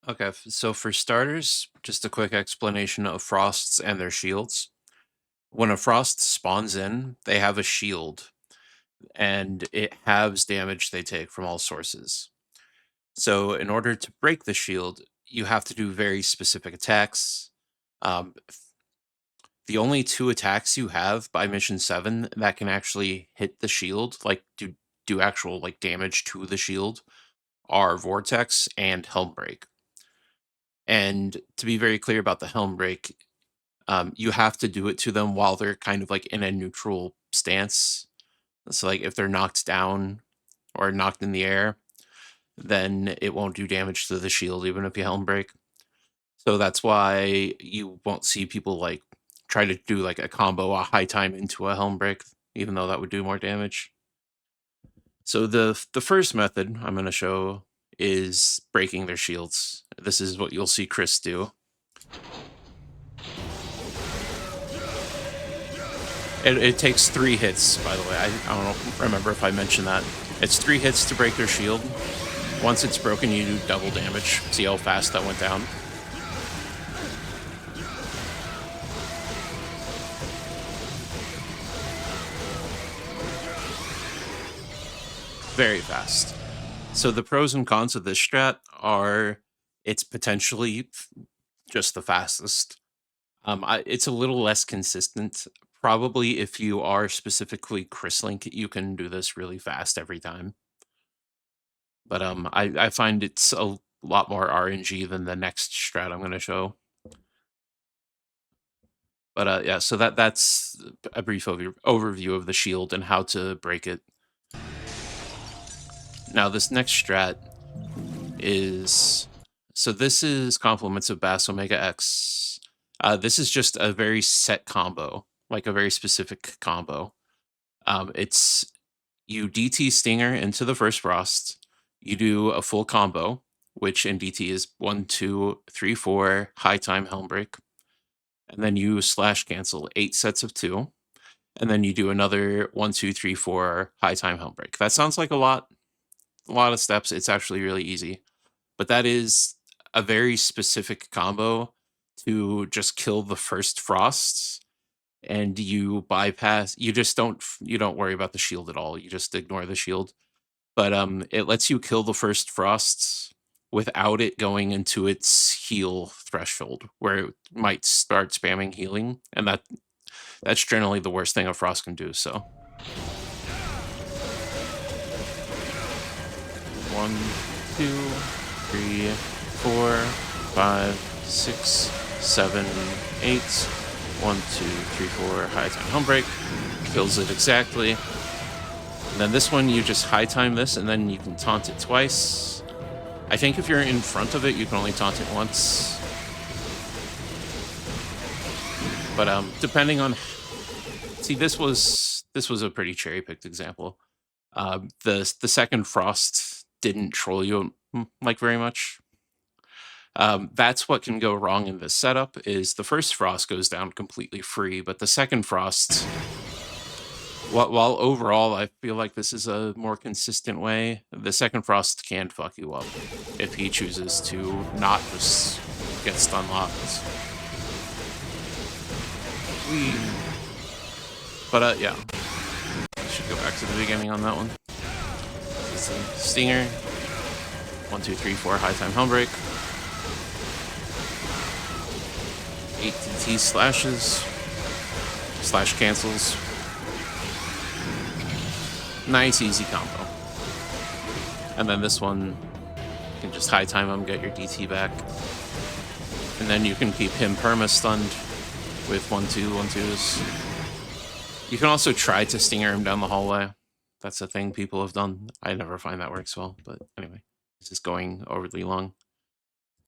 Okay, so for starters, just a quick explanation of frosts and their shields. When a frost spawns in, they have a shield, and it halves damage they take from all sources. So, in order to break the shield, you have to do very specific attacks. The only two attacks you have by mission 7 that can actually hit the shield, like do actual like damage to the shield, are Vortex and Helm Break. And to be very clear about the Helm Break, you have to do it to them while they're kind of like in a neutral stance. So, like if they're knocked down or knocked in the air, then it won't do damage to the shield, even if you Helm Break. So that's why you won't see people like try to do like a combo, a high time into a Helm Break, even though that would do more damage. So the first method I'm going to show is breaking their shields. This is what you'll see Chris do. It takes 3 hits, by the way. I don't remember if I mentioned that. It's 3 hits to break their shield. Once it's broken, you do double damage. See how fast that went down? Very fast. So the pros and cons of this strat are it's potentially just the fastest. It's a little less consistent. Probably if you are specifically Chrislink, you can do this really fast every time. But I find it's a lot more RNG than the next strat I'm going to show. But yeah, so that's a brief overview of the shield and how to break it. Now this next strat is this is compliments of Bass Omega X. This is just a very set combo, like a very specific combo. It's you DT Stinger into the first Frost. You do a full combo, which in DT is 1, 2, 3, 4, high time Helm Break. And then you slash cancel 8 sets of 2. And then you do another 1, 2, 3, 4 high time Helm Break. That sounds like a lot of steps. It's actually really easy. But that is a very specific combo to just kill the first frosts, and you bypass you just don't worry about the shield at all. You just ignore the shield. But it lets you kill the first frosts without it going into its heal threshold where it might start spamming healing, and that's generally the worst thing a frost can do. So 1, 2, 3, 4, 5, 6, 7, 8. 1, 2, 3, 4, high time Helm Break. Kills it exactly. And then this one, you just high time this, and then you can taunt it twice. I think if you're in front of it, you can only taunt it once. But depending on, see, this was a pretty cherry picked example. The second frost didn't troll you like very much. That's what can go wrong in this setup is the first frost goes down completely free, but the second frost, while overall I feel like this is a more consistent way, the second frost can fuck you up if he chooses to not just get stun locked. But yeah, I should go back to the beginning on that one. It's a Stinger. 1, 2, 3, 4, high time Helm Break. 8 DT slashes. Slash cancels. Nice easy combo. And then this one, you can just high time him, get your DT back. And then you can keep him perma-stunned with 1, 2, 1, 2s. You can also try to Stinger him down the hallway. That's a thing people have done. I never find that works well, but anyway. This is going overly long.